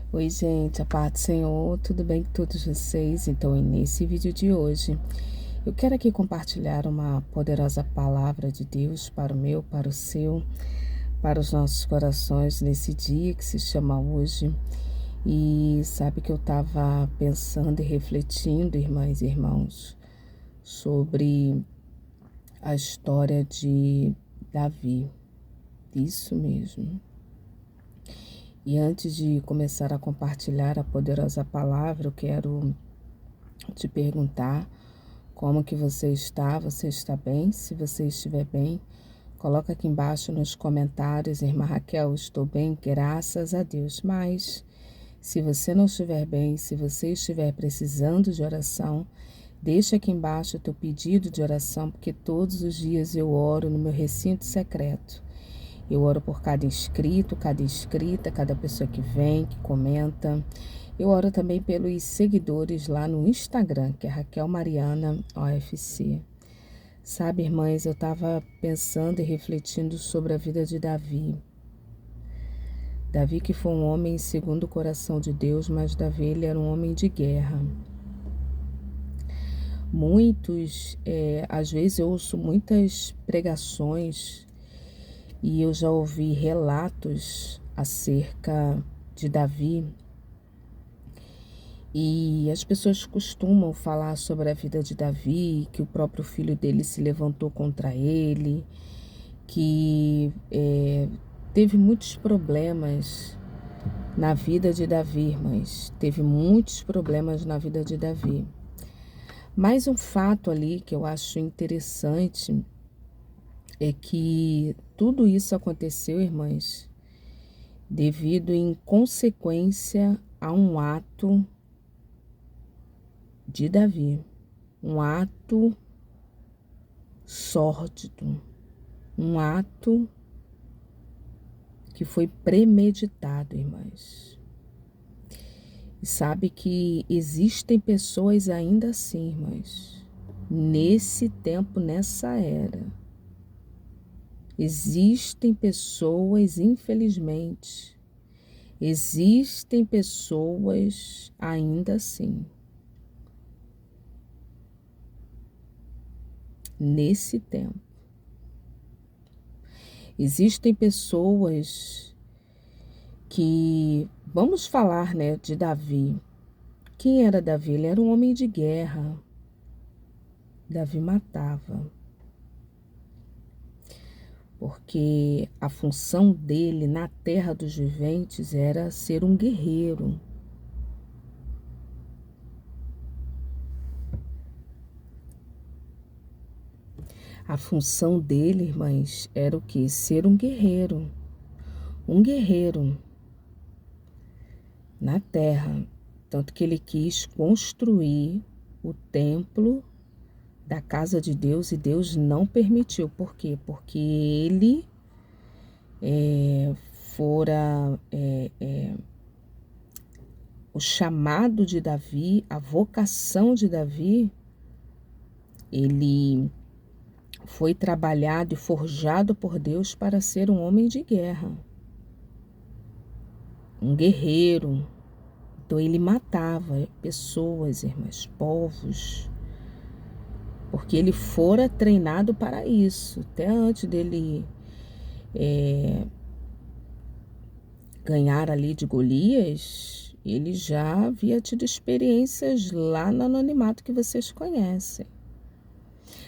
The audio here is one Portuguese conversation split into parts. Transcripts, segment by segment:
Oi, gente, a paz do Senhor, tudo bem com todos vocês? Então, nesse vídeo de hoje, eu quero aqui compartilhar uma poderosa palavra de Deus para o meu, para o seu, para os nossos corações nesse dia que se chama hoje. E sabe que eu estava pensando e refletindo, irmãs e irmãos, sobre a história de Davi. Isso mesmo. E antes de começar a compartilhar a poderosa palavra, eu quero te perguntar como que você está. Você está bem? Se você estiver bem, coloca aqui embaixo nos comentários, irmã Raquel, estou bem, graças a Deus. Mas se você não estiver bem, se você estiver precisando de oração, deixa aqui embaixo o teu pedido de oração, porque todos os dias eu oro no meu recinto secreto. Eu oro por cada inscrito, cada inscrita, cada pessoa que vem, que comenta. Eu oro também pelos seguidores lá no Instagram, que é Raquel Mariana OFC. Sabe, irmãs, eu estava pensando e refletindo sobre a vida de Davi. Davi que foi um homem segundo o coração de Deus, mas Davi ele era um homem de guerra. Às vezes eu ouço muitas pregações e eu já ouvi relatos acerca de Davi. E as pessoas costumam falar sobre a vida de Davi, que o próprio filho dele se levantou contra ele, que teve muitos problemas na vida de Davi, irmãs. Teve muitos problemas na vida de Davi. Mas um fato ali que eu acho interessante é que tudo isso aconteceu, irmãs, devido em consequência a um ato de Davi, um ato sórdido, um ato que foi premeditado, irmãs. E sabe que existem pessoas ainda assim, irmãs, nesse tempo, nessa era. Existem pessoas, infelizmente, existem pessoas ainda assim. Nesse tempo. Existem pessoas que, vamos falar, né, de Davi. Quem era Davi? Ele era um homem de guerra. Davi matava. Porque a função dele na terra dos viventes era ser um guerreiro. A função dele, irmãs, era o quê? Ser um guerreiro. Um guerreiro na terra. Tanto que ele quis construir o templo da casa de Deus e Deus não permitiu. Por quê? Porque ele fora o chamado de Davi, a vocação de Davi, ele foi trabalhado e forjado por Deus para ser um homem de guerra, um guerreiro. Então ele matava pessoas, irmãs, povos, porque ele fora treinado para isso. Até antes dele ganhar ali de Golias, ele já havia tido experiências lá no anonimato que vocês conhecem.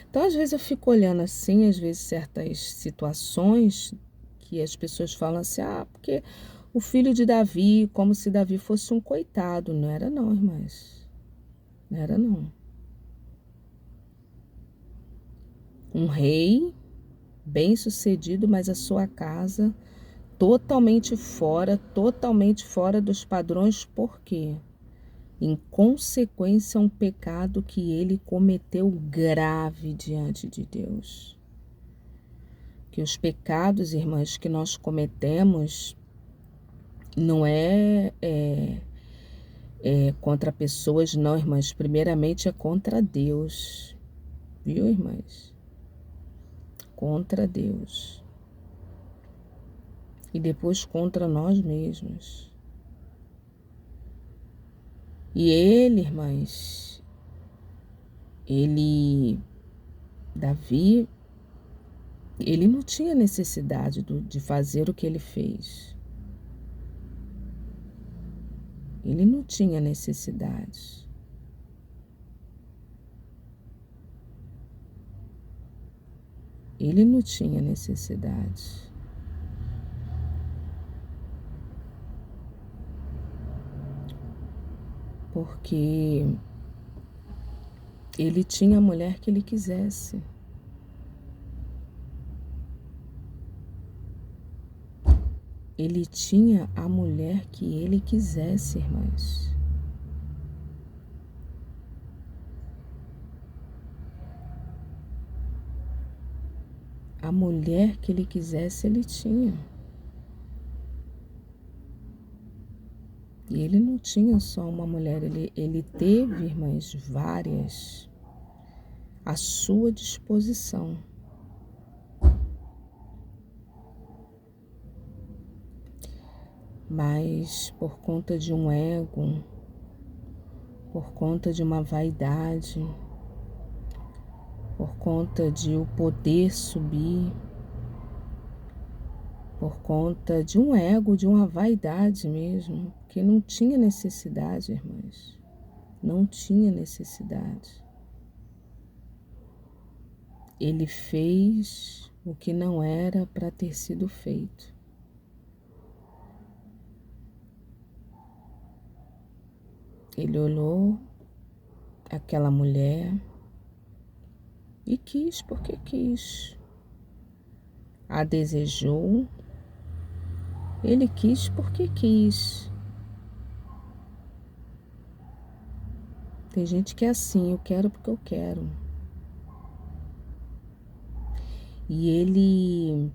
Então, às vezes eu fico olhando assim, às vezes certas situações que as pessoas falam assim, porque o filho de Davi, como se Davi fosse um coitado. Não era não, irmãs. Não era não. Um rei bem-sucedido, mas a sua casa totalmente fora dos padrões. Por quê? Em consequência a um pecado que ele cometeu grave diante de Deus. Que os pecados, irmãs, que nós cometemos não é contra pessoas, não, irmãs. Primeiramente é contra Deus. Viu, irmãs? Contra Deus. E depois contra nós mesmos. E ele, irmãs, Davi, ele não tinha necessidade de fazer o que ele fez. Ele não tinha necessidade. Ele não tinha necessidade. Porque ele tinha a mulher que ele quisesse. Ele tinha a mulher que ele quisesse, irmãs. A mulher que ele quisesse, ele tinha. E ele não tinha só uma mulher, ele teve, irmãs, várias à sua disposição. Mas por conta de um ego, por conta de uma vaidade, por conta de o poder subir, por conta de um ego, de uma vaidade mesmo, que não tinha necessidade, irmãs, não tinha necessidade. Ele fez o que não era para ter sido feito. Ele olhou aquela mulher e quis porque quis. A desejou, ele quis porque quis. Tem gente que é assim, eu quero porque eu quero. E ele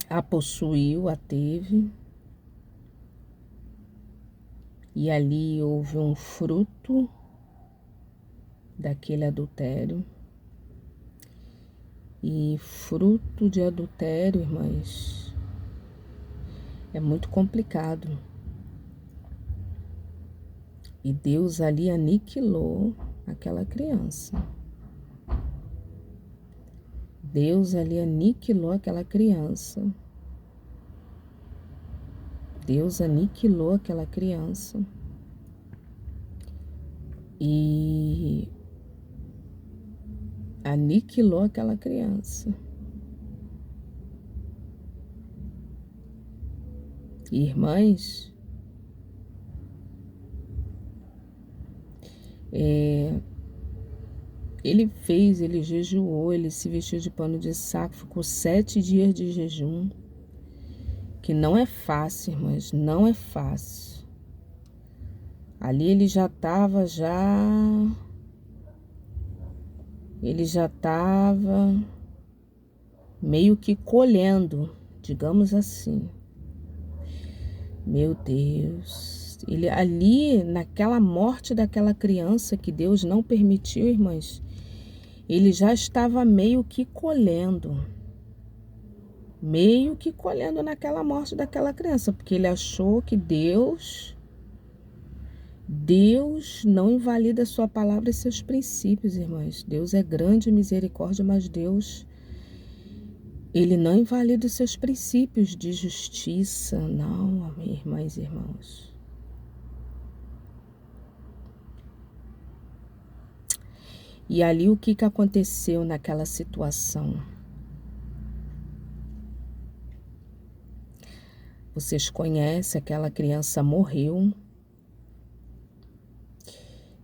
a possuiu, a teve. E ali houve um fruto daquele adultério. E fruto de adultério, irmãs, é muito complicado. E Deus ali aniquilou aquela criança. Deus ali aniquilou aquela criança. Deus aniquilou aquela criança. E aniquilou aquela criança. Irmãs, ele jejuou, ele se vestiu de pano de saco, ficou 7 dias de jejum, que não é fácil, irmãs, não é fácil. Ali ele já estava meio que colhendo, digamos assim. Meu Deus, ele ali naquela morte daquela criança que Deus não permitiu, irmãs, ele já estava meio que colhendo naquela morte daquela criança, porque ele achou que Deus não invalida a sua palavra e seus princípios, irmãs. Deus é grande em misericórdia, mas Deus, ele não invalida os seus princípios de justiça, não, irmãs e irmãos. E ali o que aconteceu naquela situação? Vocês conhecem, aquela criança morreu.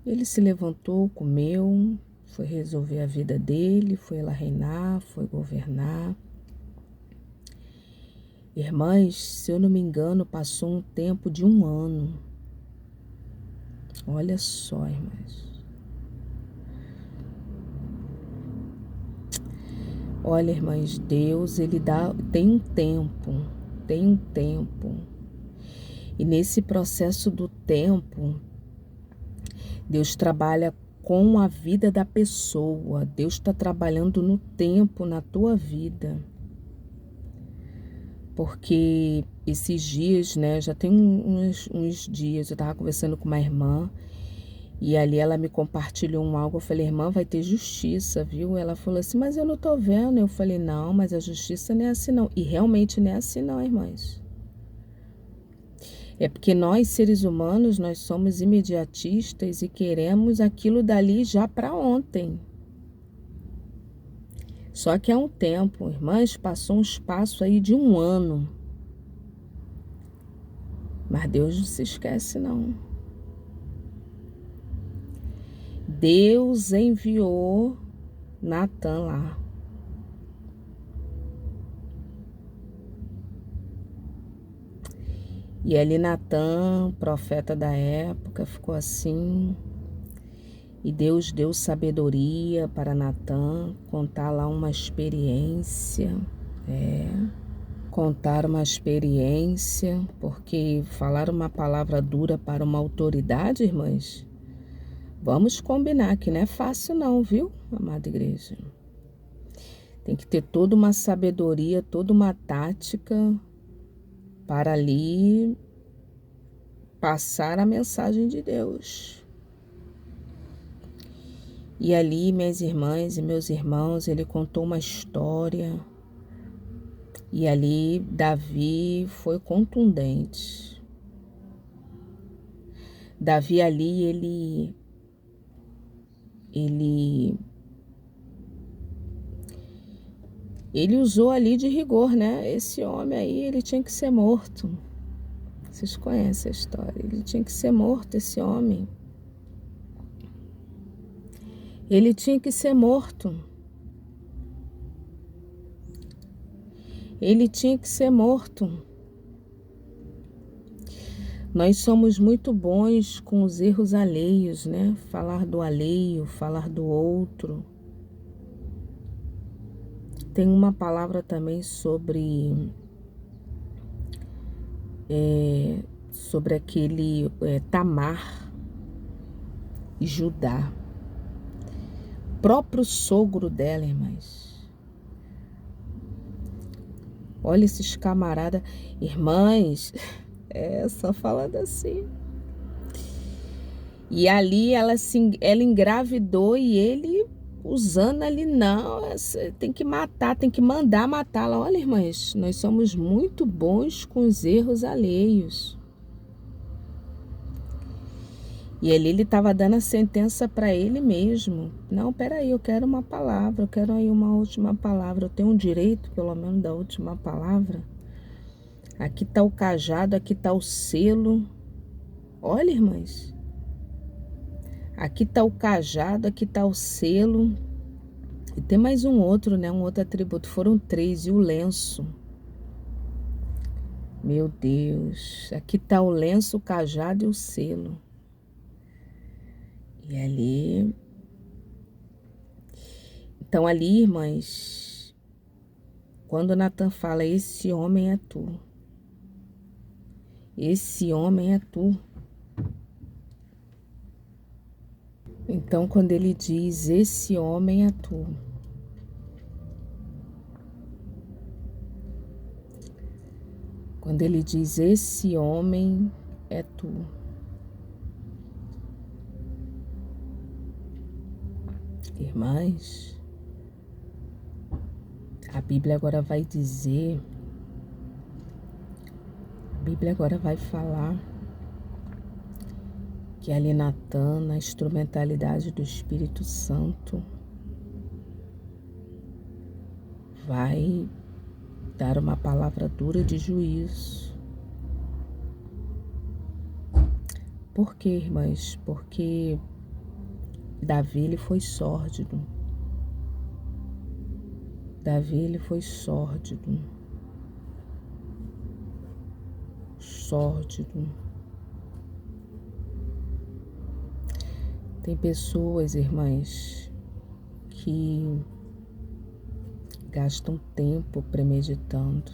Ele se levantou, comeu, foi resolver a vida dele, foi lá reinar, foi governar. Irmãs, se eu não me engano, passou um tempo de 1 ano. Olha só, irmãs. Olha, irmãs, Deus, ele tem um tempo. E nesse processo do tempo, Deus trabalha com a vida da pessoa. Deus está trabalhando no tempo, na tua vida, porque esses dias, né, já tem uns dias, eu tava conversando com uma irmã, e ali ela me compartilhou algo, eu falei, irmã, vai ter justiça, viu? Ela falou assim, mas eu não tô vendo. Eu falei, não, mas a justiça não é assim não. E realmente não é assim não, irmãs. É porque nós, seres humanos, nós somos imediatistas e queremos aquilo dali já para ontem. Só que há um tempo, irmãs, passou um espaço aí de 1 ano. Mas Deus não se esquece, não. Deus enviou Natan lá. E ali Natan, profeta da época, ficou assim. E Deus deu sabedoria para Natan contar lá uma experiência. Contar uma experiência, porque falar uma palavra dura para uma autoridade, irmãs, vamos combinar que não é fácil não, viu, amada igreja? Tem que ter toda uma sabedoria, toda uma tática para ali passar a mensagem de Deus. E ali, minhas irmãs e meus irmãos, ele contou uma história. E ali, Davi foi contundente. Davi ali, ele usou ali de rigor, né? Esse homem aí, ele tinha que ser morto. Vocês conhecem a história. Ele tinha que ser morto, esse homem. Ele tinha que ser morto. Ele tinha que ser morto. Nós somos muito bons com os erros alheios, né? Falar do alheio, falar do outro. Tem uma palavra também sobre aquele Tamar e Judá. Próprio sogro dela, irmãs. Olha esses camaradas, irmãs, só falando assim. E ali ela engravidou e ele usando ali, não, tem que matar, tem que mandar matá-la. Olha, irmãs, nós somos muito bons com os erros alheios. E ali ele estava dando a sentença para ele mesmo. Não, peraí, eu quero uma palavra, eu quero aí uma última palavra. Eu tenho um direito, pelo menos, da última palavra. Aqui está o cajado, aqui está o selo. Olha, irmãs. Aqui está o cajado, aqui está o selo. E tem mais um outro, né? Um outro atributo. Foram 3. E o lenço. Meu Deus. Aqui está o lenço, o cajado e o selo. E ali... Então ali, irmãs, quando Natan fala, esse homem é tu. Esse homem é tu. Então, quando ele diz, esse homem é tu. Quando ele diz, esse homem é tu. Irmãs, a Bíblia agora vai dizer, a Bíblia agora vai falar que ali Natan, na instrumentalidade do Espírito Santo, vai dar uma palavra dura de juízo. Por quê, irmãs? Porque Davi, ele foi sórdido. Davi, ele foi sórdido. Sórdido. Tem pessoas, irmãs, que gastam tempo premeditando.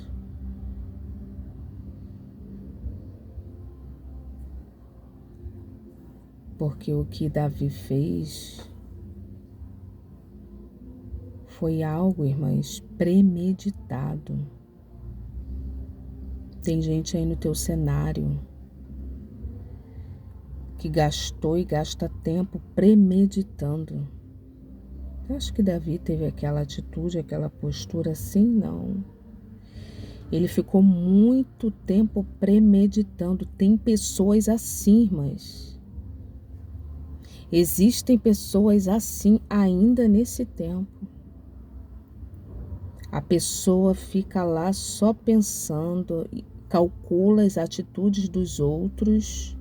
Porque o que Davi fez foi algo, irmãs, premeditado. Tem gente aí no teu cenário que gastou e gasta tempo premeditando. Eu acho que Davi teve aquela atitude, aquela postura assim? Não. Ele ficou muito tempo premeditando. Tem pessoas assim, irmãs. Existem pessoas assim ainda nesse tempo. A pessoa fica lá só pensando, calcula as atitudes dos outros,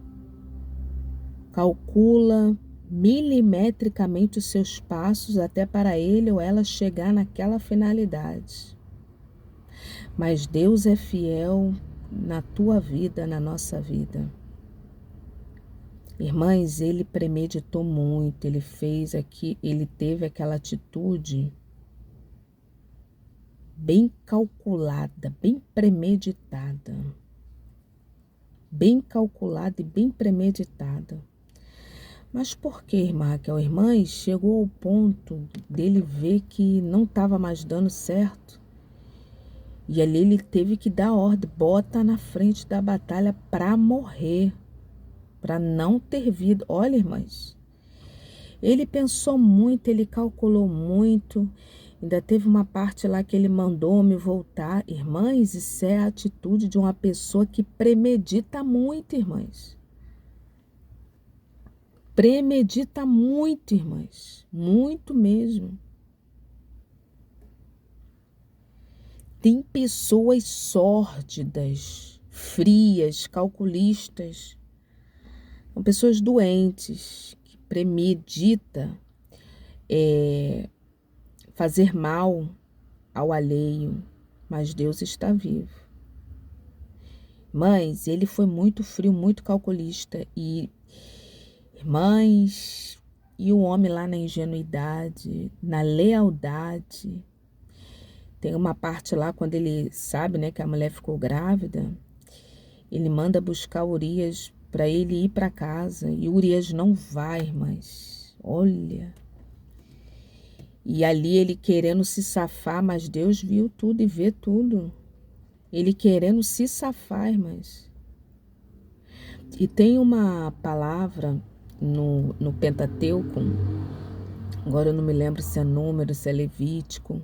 calcula milimetricamente os seus passos até para ele ou ela chegar naquela finalidade. Mas Deus é fiel na tua vida, na nossa vida. Irmãs, ele premeditou muito, ele fez aqui, ele teve aquela atitude bem calculada, bem premeditada. Bem calculada e bem premeditada. Mas por que, irmã Raquel? Irmãs, chegou ao ponto dele ver que não estava mais dando certo. E ali ele teve que dar ordem, bota na frente da batalha para morrer, para não ter vida. Olha, irmãs, ele pensou muito, ele calculou muito. Ainda teve uma parte lá que ele mandou me voltar. Irmãs, isso é a atitude de uma pessoa que premedita muito, irmãs. Premedita muito, irmãs. Muito mesmo. Tem pessoas sórdidas, frias, calculistas. São pessoas doentes, que premedita fazer mal ao alheio, mas Deus está vivo. Mas ele foi muito frio, muito calculista e, irmãs, e o homem lá na ingenuidade, na lealdade. Tem uma parte lá quando ele sabe, né, que a mulher ficou grávida, ele manda buscar Urias para ele ir para casa e Urias não vai, irmãs. Olha. E ali ele querendo se safar, mas Deus viu tudo e vê tudo. Ele querendo se safar, irmãs. E tem uma palavra no Pentateuco, agora eu não me lembro se é Número, se é Levítico,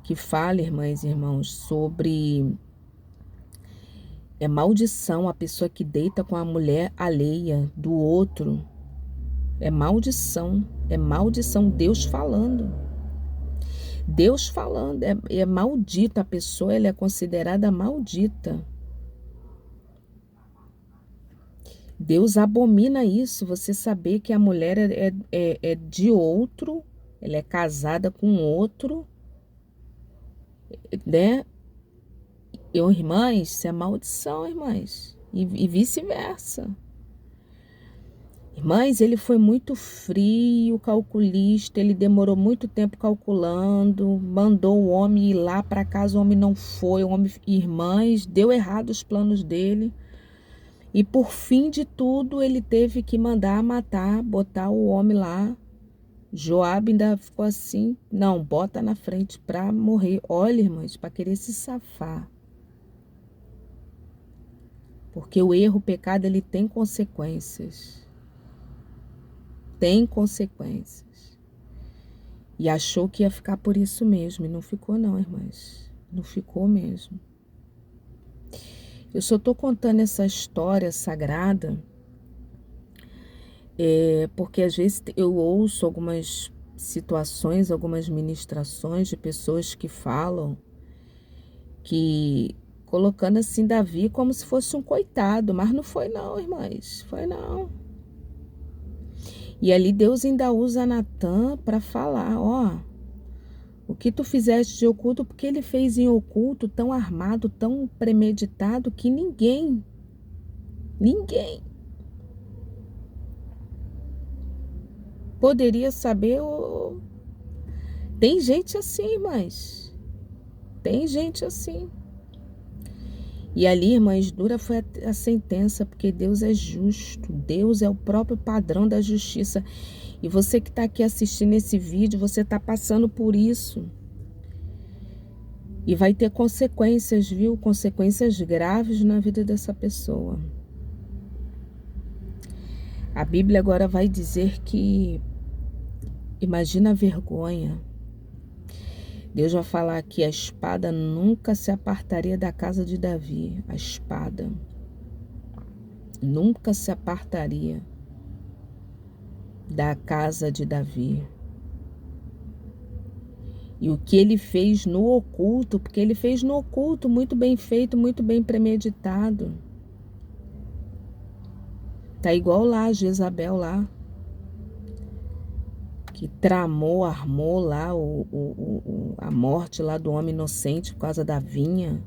que fala, irmãs e irmãos, sobre maldição a pessoa que deita com a mulher alheia do outro. É maldição, Deus falando. Deus falando, é maldita a pessoa, ela é considerada maldita. Deus abomina isso, você saber que a mulher é de outro, ela é casada com outro, né? Irmãs, isso é maldição, irmãs, e vice-versa. Irmãs, ele foi muito frio, calculista, ele demorou muito tempo calculando, mandou o homem ir lá para casa, o homem não foi, o homem, irmãs, deu errado os planos dele. E por fim de tudo, ele teve que mandar matar, botar o homem lá. Joabe ainda ficou assim, não, bota na frente para morrer. Olha, irmãs, para querer se safar. Porque o erro, o pecado, ele tem consequências. Tem consequências. E achou que ia ficar por isso mesmo. E não ficou não, irmãs. Não ficou mesmo. Eu só estou contando essa história sagrada porque às vezes eu ouço algumas situações, algumas ministrações de pessoas que falam que colocando assim Davi como se fosse um coitado, mas não foi não, irmãs, foi não. E ali Deus ainda usa Natã para falar, ó, o que tu fizeste de oculto, porque ele fez em oculto, tão armado, tão premeditado, que ninguém poderia saber. Tem gente assim, irmãs. Tem gente assim. E ali, irmãs, dura foi a sentença, porque Deus é justo. Deus é o próprio padrão da justiça. E você que está aqui assistindo esse vídeo, você está passando por isso. E vai ter consequências, viu? Consequências graves na vida dessa pessoa. A Bíblia agora vai dizer que, imagina a vergonha. Deus vai falar que a espada nunca se apartaria da casa de Davi. A espada nunca se apartaria da casa de Davi. E o que ele fez no oculto, porque ele fez no oculto, muito bem feito, muito bem premeditado. Tá igual lá, Jezabel lá, que tramou, armou lá a morte lá do homem inocente por causa da vinha.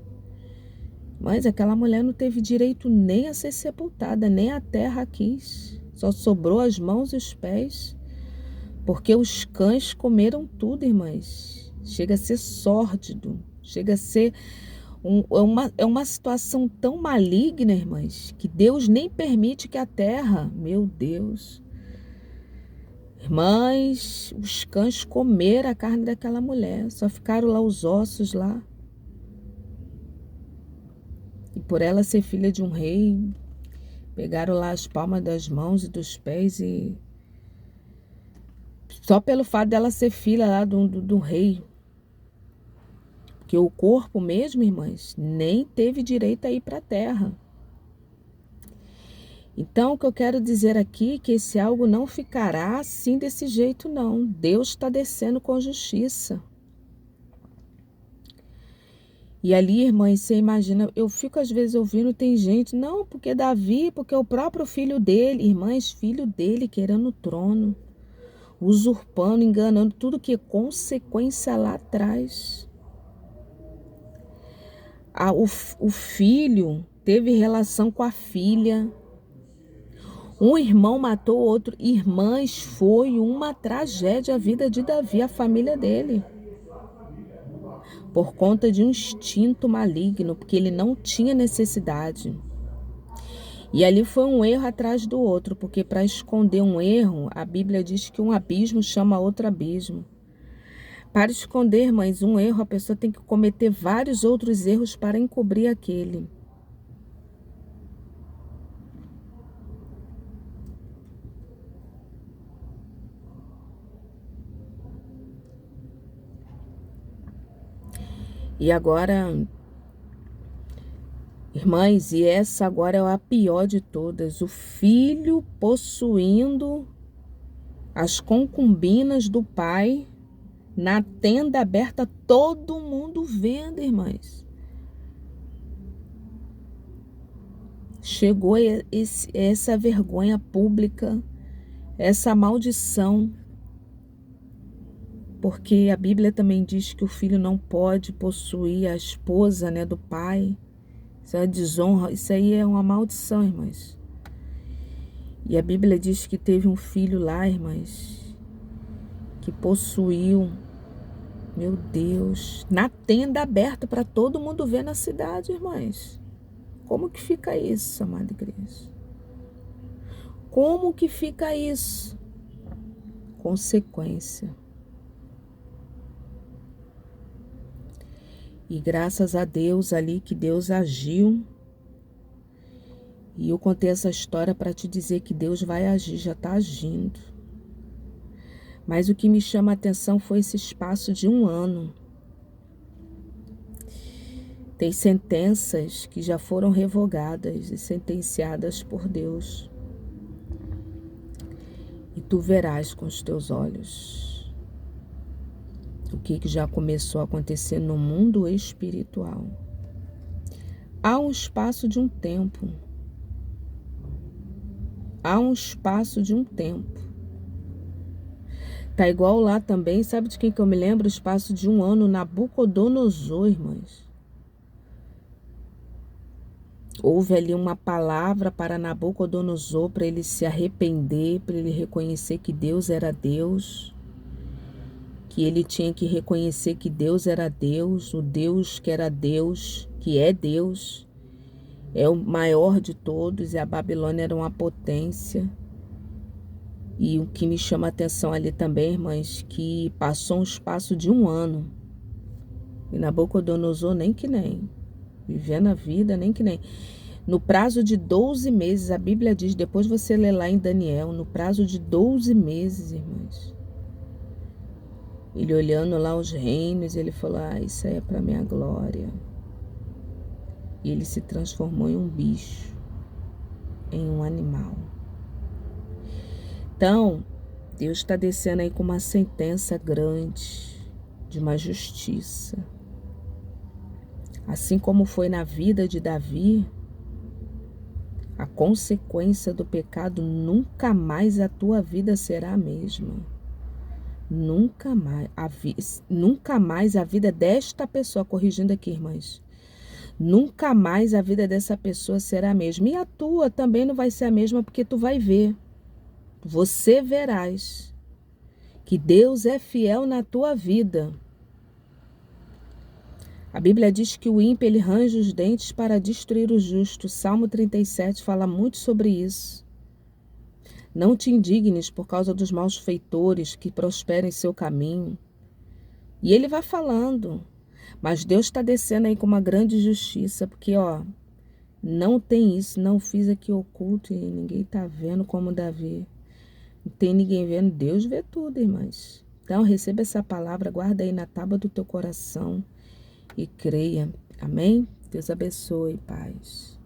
Mas aquela mulher não teve direito nem a ser sepultada, nem a terra quis. Só sobrou as mãos e os pés, porque os cães comeram tudo, irmãs. Chega a ser sórdido, chega a ser uma situação tão maligna, irmãs, que Deus nem permite que a terra, meu Deus. Irmãs, os cães comeram a carne daquela mulher, só ficaram lá os ossos lá. E por ela ser filha de um rei, pegaram lá as palmas das mãos e dos pés e só pelo fato dela ser filha lá do rei. Porque o corpo mesmo, irmãs, nem teve direito a ir para a terra. Então, o que eu quero dizer aqui é que esse algo não ficará assim desse jeito, não. Deus está descendo com justiça. E ali, irmãs, você imagina, eu fico às vezes ouvindo, tem gente, não, porque Davi, porque o próprio filho dele, irmãs, filho dele querendo o trono, usurpando, enganando, tudo que é consequência lá atrás. O filho teve relação com a filha. Um irmão matou o outro. Irmãs, foi uma tragédia a vida de Davi, a família dele. Por conta de um instinto maligno, porque ele não tinha necessidade. E ali foi um erro atrás do outro, porque para esconder um erro, a Bíblia diz que um abismo chama outro abismo. Para esconder, irmãs, um erro, a pessoa tem que cometer vários outros erros para encobrir aquele. E agora, irmãs, e essa agora é a pior de todas, o filho possuindo as concubinas do pai na tenda aberta, todo mundo vendo, irmãs. Chegou essa vergonha pública, essa maldição, porque a Bíblia também diz que o filho não pode possuir a esposa, né, do pai. Isso é desonra, isso aí é uma maldição, irmãs. E a Bíblia diz que teve um filho lá, irmãs, que possuiu, meu Deus, na tenda aberta para todo mundo ver na cidade, irmãs. Como que fica isso, amada igreja? Como que fica isso? Consequência. E graças a Deus ali que Deus agiu. E eu contei essa história para te dizer que Deus vai agir, já está agindo. Mas o que me chama a atenção foi esse espaço de 1 ano. Tem sentenças que já foram revogadas e sentenciadas por Deus. E tu verás com os teus olhos o que já começou a acontecer no mundo espiritual. Há um espaço de um tempo. Há um espaço de um tempo. Tá igual lá também, sabe de quem que eu me lembro? O espaço de 1 ano, Nabucodonosor, irmãs. Houve ali uma palavra para Nabucodonosor, para ele se arrepender, para ele reconhecer que Deus era Deus, que ele tinha que reconhecer que Deus era Deus, o Deus que era Deus, que é Deus, é o maior de todos, e a Babilônia era uma potência. E o que me chama a atenção ali também, irmãs, que passou um espaço de 1 ano. E Nabucodonosor nem que nem. Vivendo a vida nem que nem. No prazo de 12 meses, a Bíblia diz, depois você lê lá em Daniel, no prazo de 12 meses, irmãs. Ele olhando lá os reinos, ele falou, isso aí é para minha glória. E ele se transformou em um bicho, em um animal. Então, Deus está descendo aí com uma sentença grande, de uma justiça. Assim como foi na vida de Davi, a consequência do pecado, nunca mais a tua vida será a mesma. Nunca mais a vida desta pessoa, corrigindo aqui, irmãs, nunca mais a vida dessa pessoa será a mesma. E a tua também não vai ser a mesma, porque tu vai ver. Você verás que Deus é fiel na tua vida. A Bíblia diz que o ímpio, ele range os dentes para destruir o justo. Salmo 37 fala muito sobre isso. Não te indignes por causa dos maus feitores que prosperam em seu caminho. E ele vai falando. Mas Deus está descendo aí com uma grande justiça, porque, não tem isso, não fiz aqui oculto e ninguém está vendo como Davi. Não tem ninguém vendo, Deus vê tudo, irmãs. Então, receba essa palavra, guarda aí na tábua do teu coração e creia. Amém? Deus abençoe, paz.